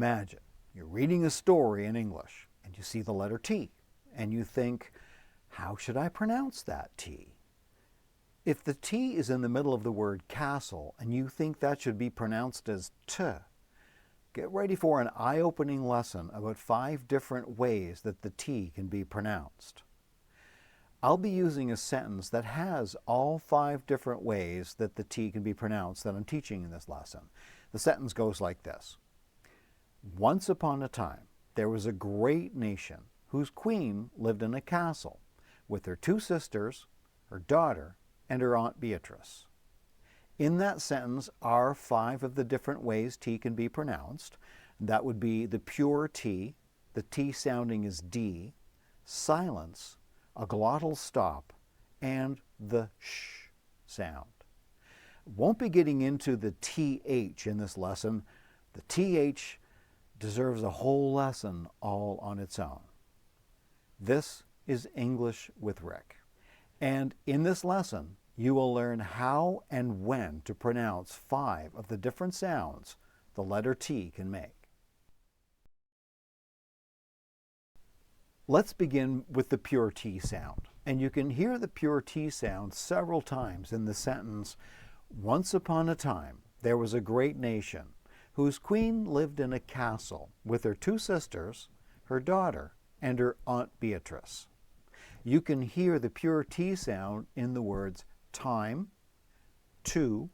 Imagine you're reading a story in English and you see the letter T and you think, how should I pronounce that T? If the T is in the middle of the word castle and you think that should be pronounced as T, get ready for an eye-opening lesson about 5 different ways that the T can be pronounced. I'll be using a sentence that has all 5 different ways that the T can be pronounced that I'm teaching in this lesson. The sentence goes like this. Once upon a time, there was a great nation whose queen lived in a castle with her 2 sisters, her daughter, and her Aunt Beatrice. In that sentence are 5 of the different ways T can be pronounced. That would be the pure T, the T sounding as D, silence, a glottal stop, and the sh sound. Won't be getting into the TH in this lesson. The TH deserves a whole lesson all on its own. This is English with Rick. And in this lesson, you will learn how and when to pronounce 5 of the different sounds the letter T can make. Let's begin with the pure T sound. And you can hear the pure T sound several times in the sentence, once upon a time, there was a great nation whose queen lived in a castle with her 2 sisters, her daughter, and her Aunt Beatrice. You can hear the pure T sound in the words time, 2,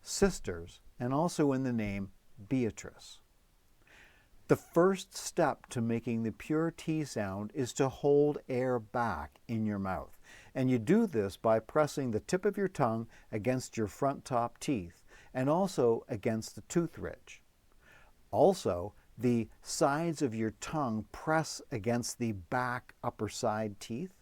sisters, and also in the name Beatrice. The first step to making the pure T sound is to hold air back in your mouth. And you do this by pressing the tip of your tongue against your front top teeth and also against the tooth ridge. Also, the sides of your tongue press against the back upper side teeth.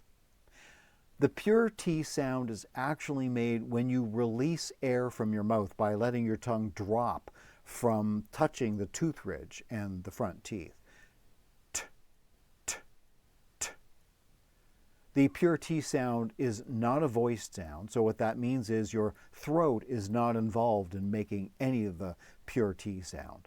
The pure T sound is actually made when you release air from your mouth by letting your tongue drop from touching the tooth ridge and the front teeth. T, t, t. The pure T sound is not a voiced sound, so what that means is your throat is not involved in making any of the pure T sound.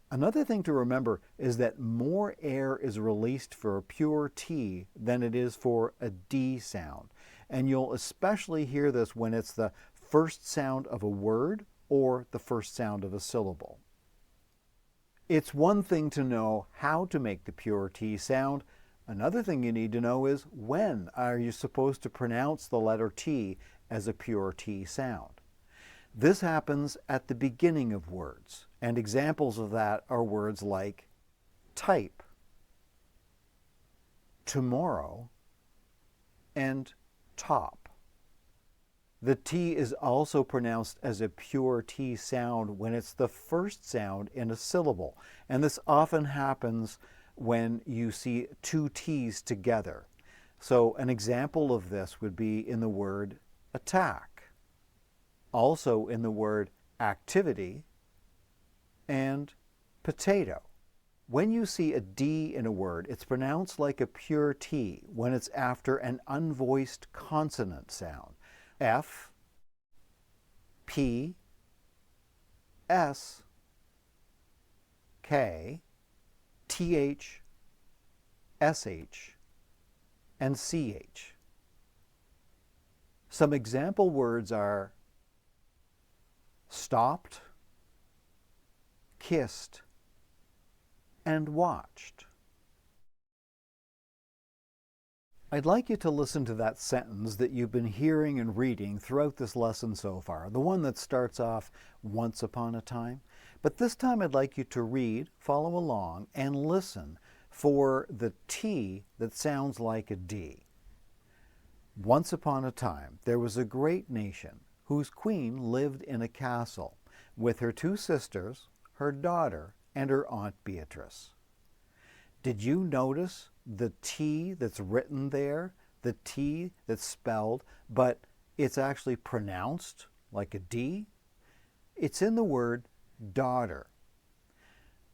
Another thing to remember is that more air is released for a pure T than it is for a D sound. And you'll especially hear this when it's the first sound of a word or the first sound of a syllable. It's one thing to know how to make the pure T sound. Another thing you need to know is when are you supposed to pronounce the letter T as a pure T sound. This happens at the beginning of words, and examples of that are words like type, tomorrow, and top. The T is also pronounced as a pure T sound when it's the first sound in a syllable, and this often happens when you see 2 T's together. So an example of this would be in the word attack, also in the word activity, and potato. When you see a D in a word, it's pronounced like a pure T when it's after an unvoiced consonant sound. F, P, S, K, TH, SH, and CH. Some example words are stopped, kissed, and watched. I'd like you to listen to that sentence that you've been hearing and reading throughout this lesson so far, the one that starts off, once upon a time. But this time I'd like you to read, follow along, and listen for the T that sounds like a D. Once upon a time, there was a great nation whose queen lived in a castle with her 2 sisters, her daughter, and her Aunt Beatrice. Did you notice the T that's written there, the T that's spelled, but it's actually pronounced like a D? It's in the word daughter.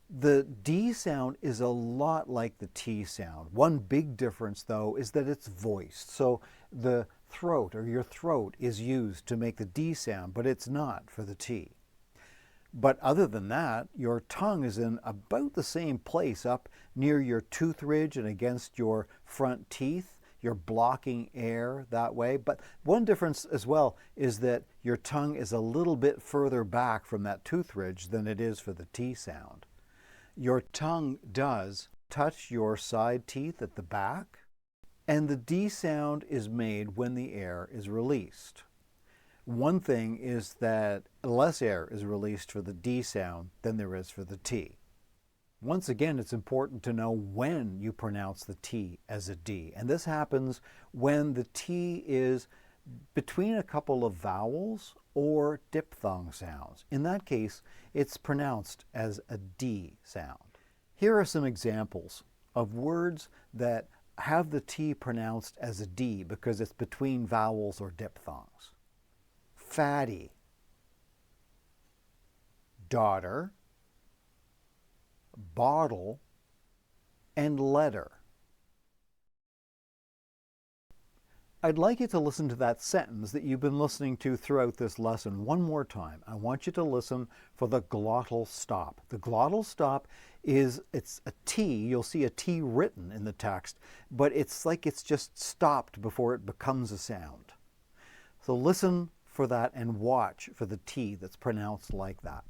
The D sound is a lot like the T sound. One big difference, though, is that it's voiced. So the throat, or your throat, is used to make the D sound, but it's not for the T. But other than that, your tongue is in about the same place up near your tooth ridge and against your front teeth. You're blocking air that way. But one difference as well is that your tongue is a little bit further back from that tooth ridge than it is for the T sound. Your tongue does touch your side teeth at the back, and the D sound is made when the air is released. One thing is that less air is released for the D sound than there is for the T. Once again, it's important to know when you pronounce the T as a D. And this happens when the T is between a couple of vowels or diphthong sounds. In that case, it's pronounced as a D sound. Here are some examples of words that have the T pronounced as a D because it's between vowels or diphthongs. Fatty, daughter, bottle, and letter. I'd like you to listen to that sentence that you've been listening to throughout this lesson one more time. I want you to listen for the glottal stop. The glottal stop it's a T. You'll see a T written in the text, but it's like it's just stopped before it becomes a sound. So listen for that and watch for the T that's pronounced like that.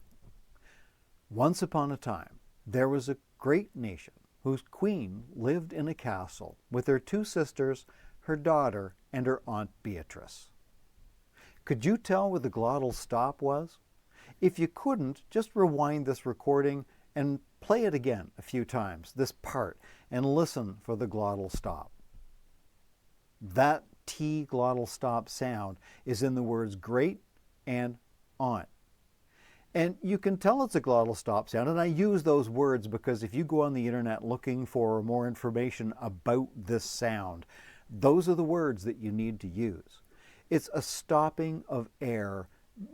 Once upon a time, there was a great nation whose queen lived in a castle with her two sisters, her daughter, and her Aunt Beatrice. Could you tell where the glottal stop was? If you couldn't, just rewind this recording and play it again a few times, this part, and listen for the glottal stop. That T glottal stop sound is in the words great and aunt. And you can tell it's a glottal stop sound, and I use those words because if you go on the internet looking for more information about this sound, those are the words that you need to use. It's a stopping of air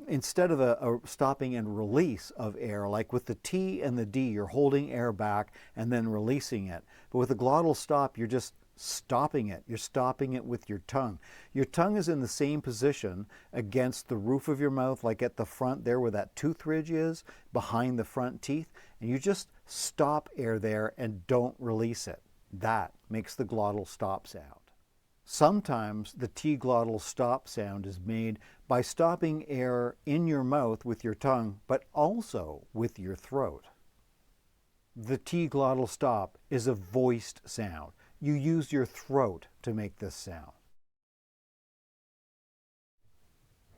instead of a stopping and release of air, like with the T and the D, you're holding air back and then releasing it. But with a glottal stop, you're just stopping it. You're stopping it with your tongue. Your tongue is in the same position against the roof of your mouth, like at the front there where that tooth ridge is, behind the front teeth, and you just stop air there and don't release it. That makes the glottal stop sound. Sometimes the T glottal stop sound is made by stopping air in your mouth with your tongue, but also with your throat. The T glottal stop is a voiced sound. You use your throat to make this sound.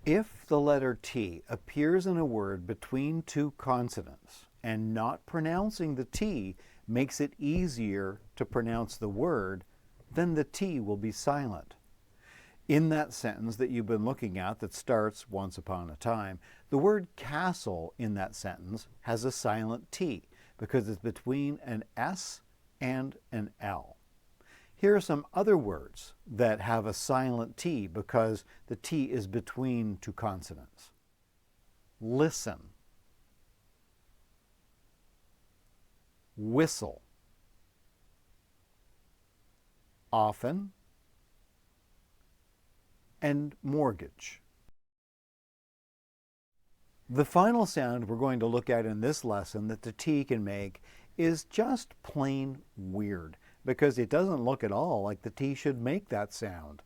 If the letter T appears in a word between two consonants and not pronouncing the T makes it easier to pronounce the word, then the T will be silent. In that sentence that you've been looking at that starts once upon a time, the word castle in that sentence has a silent T because it's between an S and an L. Here are some other words that have a silent T because the T is between two consonants. Listen, whistle, often, and mortgage. The final sound we're going to look at in this lesson that the T can make is just plain weird, because it doesn't look at all like the T should make that sound.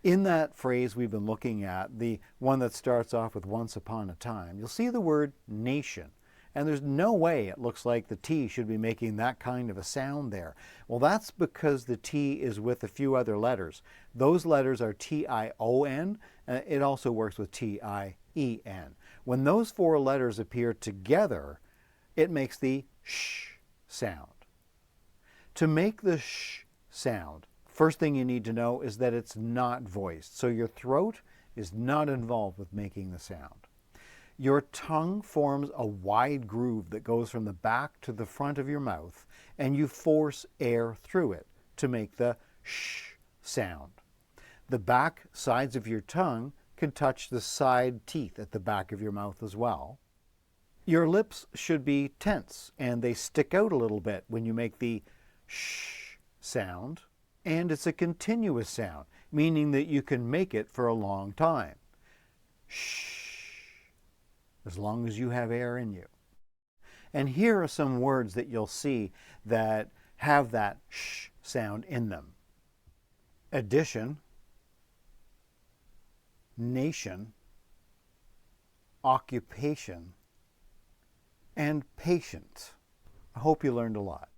In that phrase we've been looking at, the one that starts off with once upon a time, you'll see the word nation. And there's no way it looks like the T should be making that kind of a sound there. Well, that's because the T is with a few other letters. Those letters are T-I-O-N. It also works with T-I-E-N. When those four letters appear together, it makes the sh sound. To make the sh sound, first thing you need to know is that it's not voiced. So your throat is not involved with making the sound. Your tongue forms a wide groove that goes from the back to the front of your mouth, and you force air through it to make the sh sound. The back sides of your tongue can touch the side teeth at the back of your mouth as well. Your lips should be tense, and they stick out a little bit when you make the sh sound, and it's a continuous sound, meaning that you can make it for a long time. Shh. as long as you have air in you. And here are some words that you'll see that have that sh sound in them. Addition, nation, occupation, and patient. I hope you learned a lot.